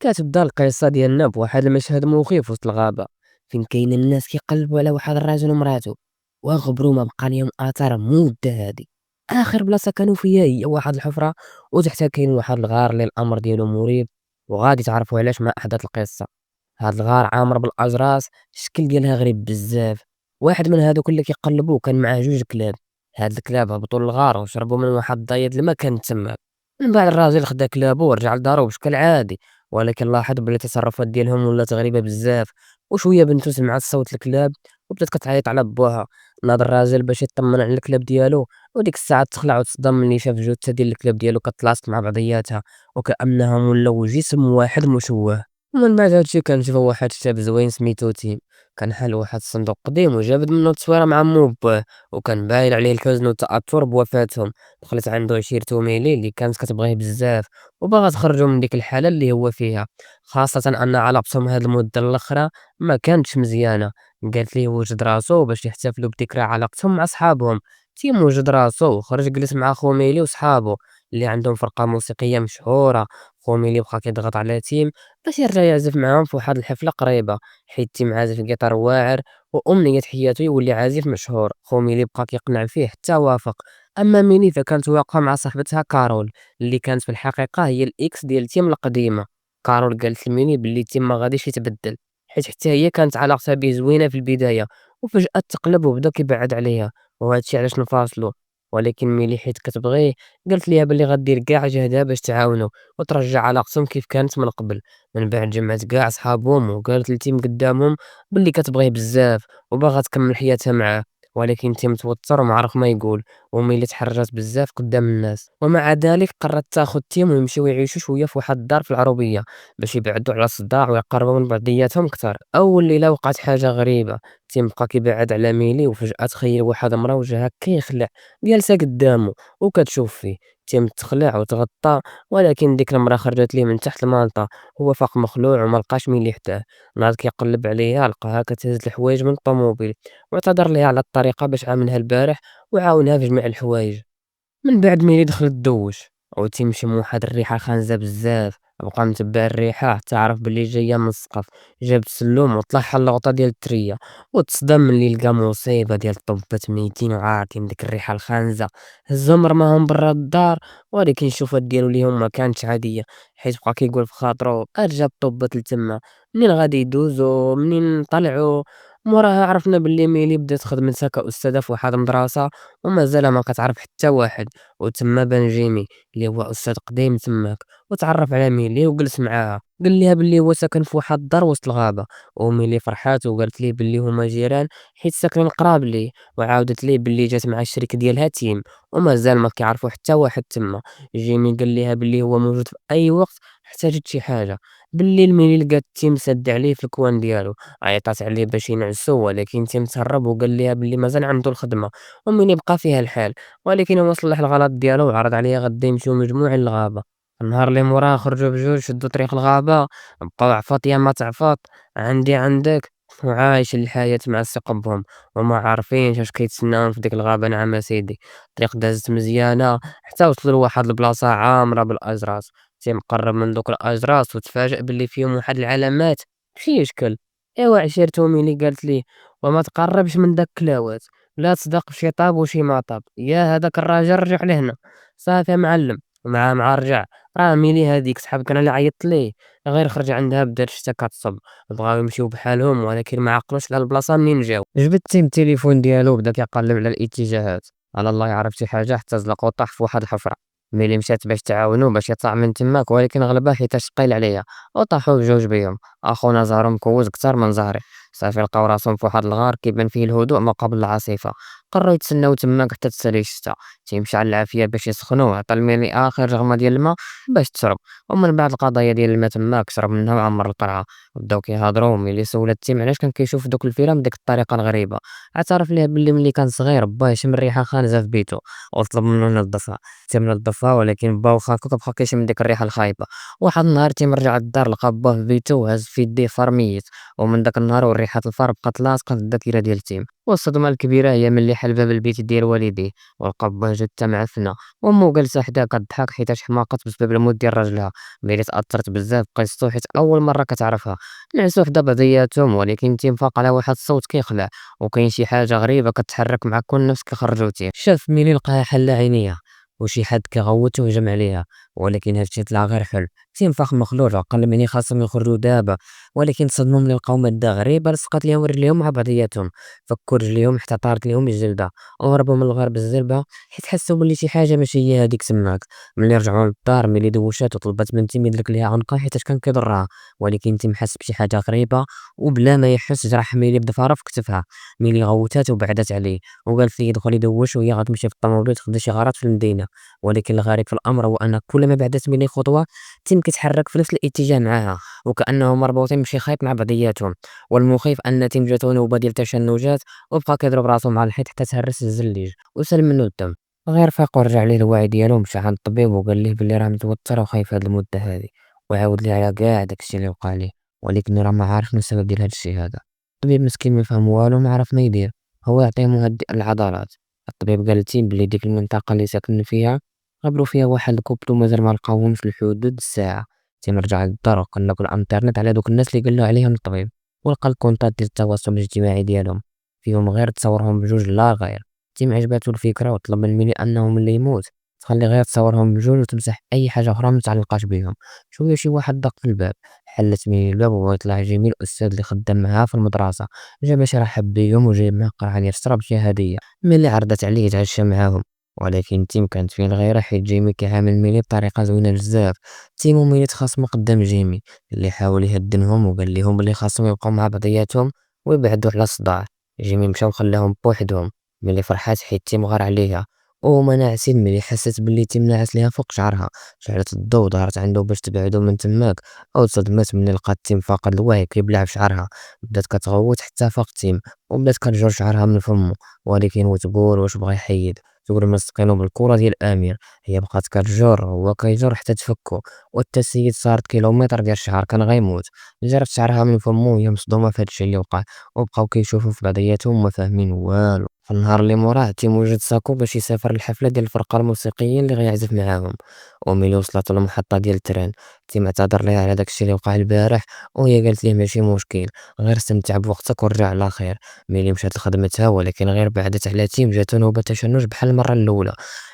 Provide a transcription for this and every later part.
كتبدا القصة ديالنا بواحد المشهد مخيف وسط الغابة، فين كاين الناس كيقلبوا على واحد الراجل ومراتو، وغبرو ما بقى ليهم أثر مدة هادي. آخر بلاصة كانوا فيها هي واحد الحفرة، وتحتها كاين واحد الغار اللي الأمر ديالو مريب، وغادي تعرفوا علاش مع أحداث القصة. هاد الغار عامر بالأجراس، الشكل ديالها غريب بزاف. واحد من هادوك اللي كيقلبوا كان معاه جوج كلاب. هاد الكلاب هبطوا للغار وشربوا من واحد الضياد الماء كانت تما. من بعد الراجل خدا كلابو ورجع لدارو بشكل عادي، ولكن لاحظ بلي التصرفات ديالهم ولات غريبة بزاف. وشوية بنتو سمعت صوت الكلاب وبدات كتعيط على باها. ناض الراجل باش يطمن على الكلاب ديالو، وديك الساعة تخلع وتصدم ملي شاف جثة ديال الكلاب ديالو كتلاصق مع بعضياتها، وكأنهم ولاو جسم واحد مشوه. ومن بعد هادشي كنشوفو واحد الشاب زوين سميتو تيم، كان حل واحد الصندوق قديم وجابد منو التصويرة مع مو وباه، وكان باين عليه الحزن والتأثر بوفاتهم. دخلت عندو عشيرتو ميلي اللي كانت كتبغيه بزاف، وباغا تخرجو من ديك الحالة اللي هو فيها، خاصة أن علاقتهم هاد المدة الأخرى ما كانتش مزيانة. قالت ليه وجد راسو باش يحتفلوا بذكرى علاقتهم مع صحابهم. تيم وجد راسو وخرج جلس مع خو ميلي وصحابو اللي عندهم فرقة موسيقية مشهورة. خو ميلي بقى كيضغط على تيم باش يرجع يعزف معاهم في واحد الحفلة قريبة، حيت تيم عازف الجيتار واعر، وأمنية حياته يولي عازف مشهور. خو ميلي بقى كيقنع فيه حتى وافق. أما ميلي فكانت واقفة مع صاحبتها كارول، اللي كانت في الحقيقة هي الإكس ديال تيم القديمة. كارول قالت لميلي بلي تيم ما غاديش يتبدل، حيت حتى هي كانت علاقتها بيه زوينة في البداية، وفجأة تقلب وبدا كيبعد عليها، وهادشي علاش نفاصلو. ولكن ميلي حيت كتبغيه قالت ليها بلي غدير كاع جهدها باش تعاونو وترجع علاقتهم كيف كانت من قبل. من بعد جمعت كاع صحابهم وقالت لتيم قدامهم بلي كتبغيه بزاف وباغا تكمل حياتها معاه. ولكن تيم توتر وما عرف ما يقول، وميلي تحرجات بزاف قدام الناس. ومع ذلك قررت تاخد تيم ويمشيو يعيشوا شويه في واحد الدار في العروبيه، باش يبعدوا على الصداع ويقربوا من بعضياتهم كتر. اول ليله وقعت حاجه غريبه، تيم بقى كيبعد على ميلي وفجاه تخيل واحد مرا وجهها كيخلع جالسه قدامه وكتشوف فيه. تيم تخلع وتغطى، ولكن ديك المرا خرجت ليه من تحت المالطا. هو فاق مخلوع وما لقاش مين اللي حداه. ناض كيقلب عليها لقاها كتهز الحوايج من الطوموبيل، واعتذر ليها على الطريقة باش عاملها البارح وعاونها في جميع الحوايج. من بعد ملي دخلت دوّش وتيمشي من واحد الريحة خانزة بزاف، بقى متبع الريحة حتى عرف بلي جاية من السقف. جاب السلوم وطلع حل الغطا ديال التريا، وتصدم ملي لقى مصيبة ديال الطبات ميتين وعاطين بديك الريحة الخانزة. هزهم رماهم برا الدار، ولكن الشوفات ديالو ليهم ما كانتش عادية، حيت بقى كيقول في خاطرو ارجع الطبات لتما منين غادي يدوزو منين طلعو. موراها عرفنا بلي ميلي بدات خدمتها كأستاذة في واحد المدرسة، ومازال ما كتعرف حتى واحد. وتما بان جيمي اللي هو أستاذ قديم تماك، وتعرف على ميلي وجلس معاها. قال ليها بلي هو ساكن في واحد الدار وسط الغابة، وميلي فرحات وقالت ليه بلي هما جيران حيت ساكنين قراب ليه. وعاودت ليه بلي جات مع الشريك ديالها تيم، ومازال ما كيعرفوا حتى واحد تما. جيمي قال ليها بلي هو موجود في أي وقت احتاجت شي حاجة. بالليل ملي لقات تيم سد عليه في الكوان ديالو، عيطات عليه باش ينعسو، ولكن تيم تهرب وقال ليها بلي مازال عنده الخدمة ومن يبقى فيها الحال. ولكن هو صلح الغلط ديالو وعرض عليها غدا يمشيو مجموعين للغابة. النهار اللي موراه خرجوا بجوج شدوا طريق الغابة، بقاو عفاط يا ما تعفاط، عندي عندك، وعايش الحياة مع الثقة بهم، وما عارفينش اش كيتسناهم في ديك الغابة. نعم أسيدي، الطريق دازت مزيانة حتى وصلوا لواحد البلاصة عامرة بالأجراس. تيم قرب من دوك الأجراس وتفاجأ باللي فيهم واحد العلامات بشي يشكل. ايوا عشيرتو ملي قالت ليه وما تقربش من داك الكلاوات، لا تصدق بشي طاب وشي ما طاب، يا هذاك الراجل رجع لهنا. صافي يا معلم، مع رجع. راه ميلي هذيك صحابك انا اللي عيطت ليه، غير خرج عندها بدات شتا كتصب. بغاو يمشيو بحالهم ولكن ما عقلوش على البلاصه منين جاو. جبد تيم التليفون ديالو وبدا كيقلب على الاتجاهات، على الله يعرف شي حاجه حتى زلق وطاح في واحد الحفره. ميلي مشات باش تعاونو باش يطلع من تماك، ولكن غلباه حيتاش ثقيل عليا، وطاحوا بجوج بيهم. اخونا زهرو مكوز كتر من زهري. صافي لقاو راسهم في واحد الغار كيبان فيه الهدوء ما قبل العاصفه. قرروا يتسناو تماك حتى تسالي الشتا. تيمشي على العافيه باش يسخنوا، عطا الميلي اخر رغمه ديال الماء باش تشرب. ومن بعد القضيه ديال الماء تماك شرب منها وعمر القرعه. بداو كيهضروا ملي سولات تيم علاش كان كيشوف دوك الفيلم بديك الطريقه الغريبه. اعترف ليه بلي ملي كان صغير باه يشم الريحه خانزه في بيته وطلب منه ينظفها. تيم نظفها، ولكن با واخا هكا بقى كيشم ديك الريحه الخايبه. واحد النهار تيم رجع للدار لقى باه في بيته وهز في يديه فار ميت، ومن داك النهار وريحه الفار بقات لاصقه في الذاكره ديال تيم. والصدمة الكبيرة هي ملي حل باب البيت ديال والديه ولقى باه جثة معفنة، وأمو جالسة حداه كضحك حيتاش حماقت بسبب الموت ديال راجلها. ملي تأثرت بزاف بقصتو حيت أول مرة كتعرفها. نعسو حدا بعضياتهم ولكن تينفاق على واحد الصوت كيخلع، وكاين شي حاجة غريبة كتحرك مع كل نفس كيخرجو تيه. شاف ملي لقاها حل عينيها وشي حد كيغوت وهجم عليها، ولكن هادشي طلع غير حلم. تينفاخ مخلوع عقل مني خاصهم يخرجوا دابا، ولكن تصدموا ملي لقاو مادة غريبة لصقات ليهم رجليهم مع بعضياتهم. فكوا رجليهم حتى طارت ليهم الجلدة، وهربوا من الغار بالزربة حيت حسوا بلي شي حاجة ماشي هي هاديك تماك. ملي رجعوا للدار ملي دوشات وطلبات من تيم يدلك ليها عنقها حيتاش كان كيضرها، ولكن تيم حس بشي حاجة غريبة وبلا ما يحس جرح ملي بضفارة في كتفها. ملي غوتات وبعدت عليه وقالت ليه يدخل يدوش وهي غتمشي في الطوموبيل تخدي شي غلط في المدينة. ولكن الغريب في الأمر هو أن كل ما بعدت مني خطوة تيم كيتحرك في نفس الاتجاه معاها، وكأنهم مربوطين بشي خيط مع بعضياتهم. والمخيف أن تيم جاتو نوبة ديال التشنجات وبقى كيضرب راسو مع الحيط حتى تهرس الزليج وسال منو الدم. غير فاق ورجع ليه الوعي ديالو ومشى عند الطبيب وقال ليه بلي راه متوتر وخايف هاد المدة هادي، وعاود ليه على كاع داكشي اللي وقع ليه، ولكن راه ما عارف شنو السبب ديال هادشي هذا. الطبيب مسكين ما فهم والو ما عرف ما يدير، هو يعطيه مهدئ للعضلات. الطبيب قال لتيم بلي ديك المنطقة اللي ساكن فيها غبروا فيها واحد الكوبل ومازال ما لقاوهمش لحدود الساعة. تيم رجع للدار وقلب الانترنت على دوك الناس اللي قال له عليهم الطبيب، ولقى الكونتات ديال التواصل الاجتماعي ديالهم فيهم غير تصاورهم بجوج لا غير. تيم عجباتو الفكرة وطلب من ميني أنهم اللي يموت تخلي غير تصاورهم بجوج وتمسح أي حاجة أخرى متعلقاش بيهم. شوية شي واحد دق في الباب، حلت ميني الباب وهو يطلع جميل الأستاذ اللي خدام معاها في المدرسة. جا باش يرحب بيهم وجايب معاه قرعة ديال الشراب شي هدية. ملي عرضت عليه يتعشى معاهم، ولكن تيم كانت فيه الغيرة حيت جيمي كيعامل ميلي بطريقة زوينة بزاف. تيم وميلي تخاصمو قدام جيمي اللي حاول يهدنهم وقال ليهم بلي خاصهم يبقاو مع بعضياتهم ويبعدوا على الصداع. جيمي مشى وخلاهم بوحدهم. ملي فرحات حيت تيم غار عليها وهما ناعسين، ملي حست بلي تيم ناعس ليها فوق شعرها شعلت الضو ودارت عنده باش تبعدو من تماك. او تصدمت ملي لقات تيم فاقد الوعي كيبلع في شعرها. بدات كتغوت حتى فاق تيم وبدات كتجر شعرها من فمو، ولكن وتقول واش بغا يحيد. تقول ملصقينو بالكرة ديال الأمير، هي بقات كتجر هو كيجر حتى تفكو. وحتى السيد صارت كيلومتر ديال الشعر كان غيموت. جرت شعرها من فمو وهي مصدومة في هادشي اللي وقع، وبقاو كيشوفو في بعضياتهم وما فاهمين والو. في النهار اللي موراه تيم وجد ساكو باش يسافر للحفلة ديال الفرقة الموسيقية اللي غيعزف معاهم. وملي وصلت للمحطة ديال التران تيم اعتذر ليها على داكشي اللي وقع البارح، وهي قالت ليه ماشي مشكل، غير استمتع بوقتك ورجع على خير. ملي مشات لخدمتها ولكن غير بعدت على تيم جاتو نوبة تشنج بحال المرة الأولى.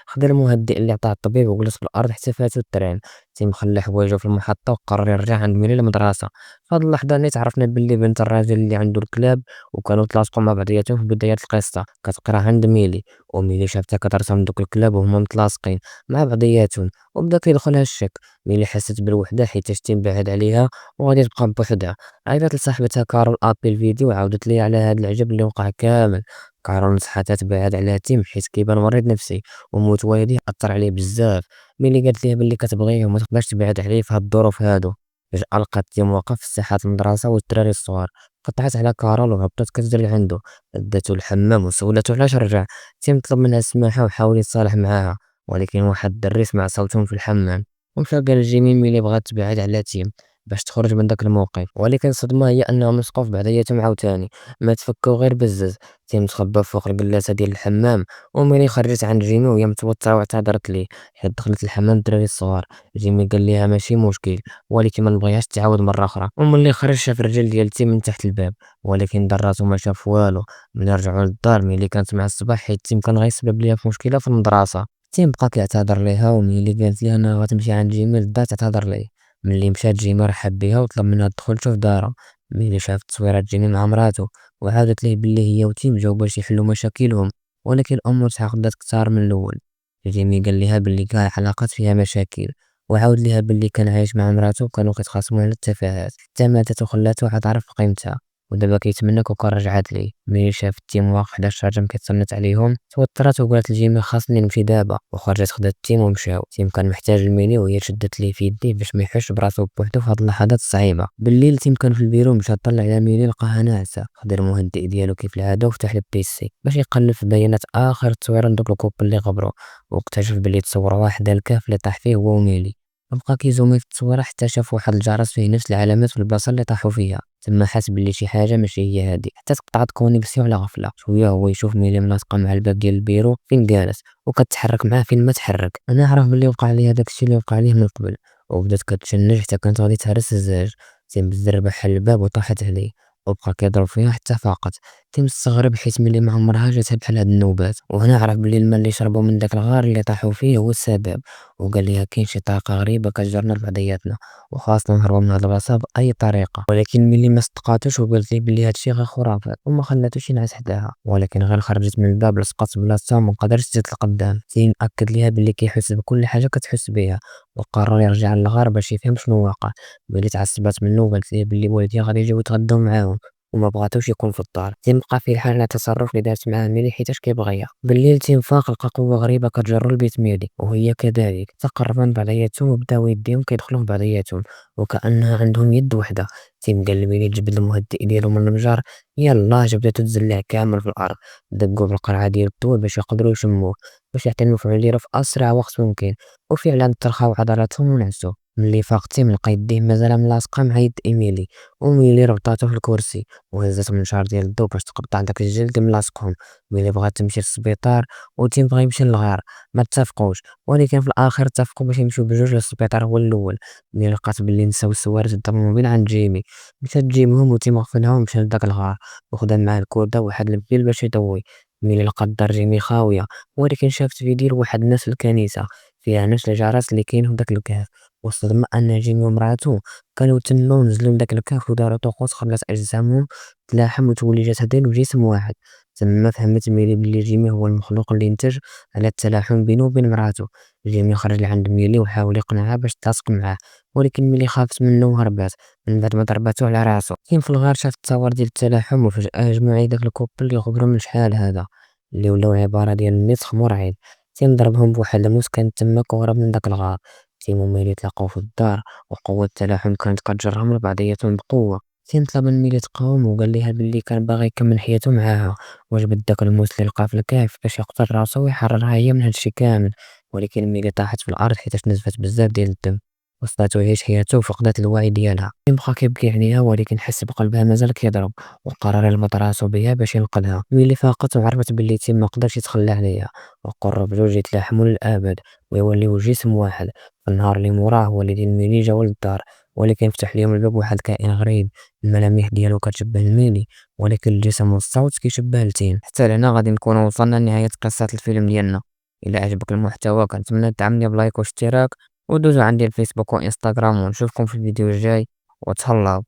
خدا المهدئ اللي عطاه الطبيب وجلس في الأرض حتى فاتو التران. تيم خلى حوايجو في المحطة وقرر يرجع عند ميلي للمدرسة. في هاد اللحظة نيت عرفنا بلي بنت الراجل اللي عنده الكلاب وكانوا تلاصقوا مع بعضياتهم في بداية القصة كتقرا عند ميلي. وميلي شافتها كترسم دوك الكلاب وهما متلاصقين مع بعضياتهم وبدا كيدخلها الشك. ميلي حست بالوحدة حيتاش تيم بعد عليها وغادي تبقى بوحدها. عيطت لصاحبتها كارول ابي الفيديو وعاودت ليها على هاد العجب اللي وقع كامل. كارول نصحاتها تبعد على تيم حيت كيبان مريض نفسي وموت والديه أثر عليه بزاف. ملي قالت ليه بلي كتبغيه وما تقدرش تبعد عليه في هاد الظروف هادو. فجأة لقات تيم واقف في ساحات المدرسة والدراري الصغار. قطعت على كارول وهبطت كتجري عنده، داتو الحمام وسولاتو علاش رجع. تيم طلب منها السماحة وحاول يتصالح معاها، ولكن واحد الدري سمع صوتهم في الحمام ومشى قال لجيمي ملي بغات تبعد على تيم باش تخرج من داك الموقف. ولكن الصدمة هي أنهم لصقوا في بعضياتهم عاوتاني، ما تفكوا غير بزز. تيم تخبى فوق القلاسة ديال الحمام، وملي خرجت عند جيمي وهي متوترة واعتذرت ليه حيت دخلت الحمام الدراري الصغار. جيمي قال ليها ماشي مشكل ولكن ما نبغيهاش تعاود مرة أخرى. وملي خرج شاف الرجال ديال تيم من تحت الباب، ولكن دار راسو ما شاف والو. ملي رجعوا للدار ملي كانت مع الصباح حيت تيم كان غيسبب ليها في مشكلة في المدرسة. تيم بقى كيعتذر ليها وملي قالت ليه انها غتمشي عند جيمي للدار تعتذر ليه. ملي مشات جيمي رحب بها وطلب منها تدخل تشوف دارها. ملي شافت تصويرات جيمي مع مراتو وعاودت ليه بلي هي وتيم جاو باش يحلوا مشاكلهم، ولكن الامور تعقدات كثار من الاول. جيمي قال ليها بلي كاع العلاقات فيها مشاكل، وعاود ليها بلي كان عايش مع مراتو وكانوا كيتخاصموا على التفاهات حتى ماتت وخلاتو عاد عرف قيمتها. ودابا كيتمنى كون رجعت ليه. ملي شاف تيم واقف حدا الشجرة كيتصنت عليهم توترات وقالت لجيمي خاصني نمشي دابا، وخرجت خدات تيم ومشاو. تيم كان محتاج الميني وهي شدت ليه في يديه باش ما يحسش براسو بوحدو في هاد اللحظات الصعيبه. بالليل تيم كان في البيرو مشى طلع على ميني لقاها ناعسه. خدا المهدئ ديالو كيف العاده وفتح البيسي باش يقلب في بيانات اخر تصوير دوك الكوب اللي غبروا، واكتشف بلي تصور واحد الكهف اللي طاح فيه هو وميلي. بقى كيزومي في التصويرة حتى شاف واحد الجرس فيه نفس العلامات في البلاصة اللي طاحوا فيها، تما حس بلي شي حاجة ماشي هي هادي، حتى تقطعت كونيكسيون على غفلة، شوية هو يشوف ميلي ملاصقة مع الباب ديال البيرو فين جالس وكتحرك معاه فين ما تحرك. أنا عرف بلي وقع عليه هداك الشي اللي وقع عليه من قبل، وبدات كتشنج حتى كانت غادي تهرس الزاج. بالزربة حل الباب وطاحت عليه وبقى كيضرب فيها حتى فاقت. مستغرب حيت ملي ما عمرها جاتها بحال هاد النوبات، وهنا عرف بلي الماء اللي شربو من داك الغار اللي طاحوا فيه هو السبب، وقال ليها كاين شي طريقة غريبة كتجرنا لبعضياتنا وخاصنا نهربو من هاد البلاصة بأي طريقة. ولكن ملي ما صدقاتوش وقالت ليه بلي هادشي غير خرافات وما خلاتوش ينعس حداها، ولكن غير خرجت من الباب لصقات بلاصتها وما قدرتش تزيد لقدام. أكد ليها بلي كيحس بكل حاجة كتحس بها، وقرر يرجع للغار باش يفهم شنو واقع. ملي تعصبات منو وقالت ليه بلي والديها غادي يجيو يتغداو معاهم وما بغاتوش يكون في الدار. بقى في الحال على التصرف اللي دارت معاه ميلي حيتاش كيبغيها. بالليل فاق لقى قوة غريبة كتجرو لبيت ميلي وهي كذلك، تقربا من بعضياتهم وبداو يديهم كيدخلوا في بعضياتهم وكأنها عندهم يد وحدة. قال لميلي تجبد المهدئ ديالو من المجار، يلاه بداتو تزلع كامل في الأرض، دقوا بالقرعة ديال الضوء باش يقدروا يشموه باش يعطي المفعول ديالو في أسرع وقت ممكن. وفعلا ترخاو عضلاتهم ونعسوا. ملي فاق لقى يديه مازال ملاصقة مع يد إيميلي، وميلي ربطاتو في الكرسي وهزات منشار ديال الضو باش تقطع داك الجلد ملاصقهم. ملي بغات تمشي للسبيطار بغا يمشي للغار ما اتفقوش، ولكن في الاخر اتفقوا باش يمشيو بجوج للسبيطار هو الاول. ملي لقات بلي نساو السوارت الطوموبيل عند جيمي، مشات تجيبهم غفلها ومشى لداك الغار وخدا معاه الكوردة وواحد البيل باش يضوي. ملي لقات دار جيمي خاوية، ولكن شافت فيديو لواحد الناس في الكنيسة فيها نفس الجرس اللي كاين في داك الكهف. والصدمة ان جيمي ومراتو كانوا تنو نزلوا لداك الكهف وداروا طقوس خلات اجسامهم تلاحم وتولي جسدين وجسم واحد. تما فهمت ميلي بلي جيمي هو المخلوق اللي انتج على التلاحم بينه وبين مراتو. جيمي خرج لعند ميلي وحاول يقنعها باش تلاصق معاه، ولكن ميلي خافت منه وهربات من بعد ما ضرباتو على راسو. في الغار شاف التصاور ديال التلاحم وفجأة جمعي داك الكوبل اللي غبروا من شحال هذا اللي ولاو عبارة ديال النسخ مرعب. ضربهم بواحد الموس كانت تماك وهرب من داك الغار. وميلي تلاقاو في الدار وقوة التلاحم كانت كتجرهم لبعضياتهم بقوة. طلب من ميلي تقاوم وقال ليها بلي كان باغي يكمل حياته معاها، وجبد داك الموس اللي لقاه في الكهف باش يقتل راسو ويحررها هي من هادشي كامل. ولكن ميلي طاحت في الارض حيتاش نزفت بزاف ديال الدم، وصلاتو يعيش حياته وفقدت الوعي ديالها. بقى كيبكي عليها ولكن حس بقلبها مازال كيضرب، وقرر يربط راسو بها باش ينقذها. ملي فاقت وعرفت بلي تيم ما قدرش يتخلى عليها، وقرروا بجوج يتلاحموا للابد ويوليو جسم واحد. في النهار اللي موراه والدين ميلي جاو للدار، ولكن فتح ليهم الباب واحد الكائن غريب. الملامح ديالو كتشبه الميلي، ولكن الجسم والصوت كيشبه التيم. حتى لهنا غادي نكونوا وصلنا لنهاية قصة الفيلم ديالنا. الى عجبك المحتوى كنتمنى تدعمني بلايك واشتراك، ودوزو عندي الفيسبوك وانستغرام، ونشوفكم في الفيديو الجاي وتهلاو.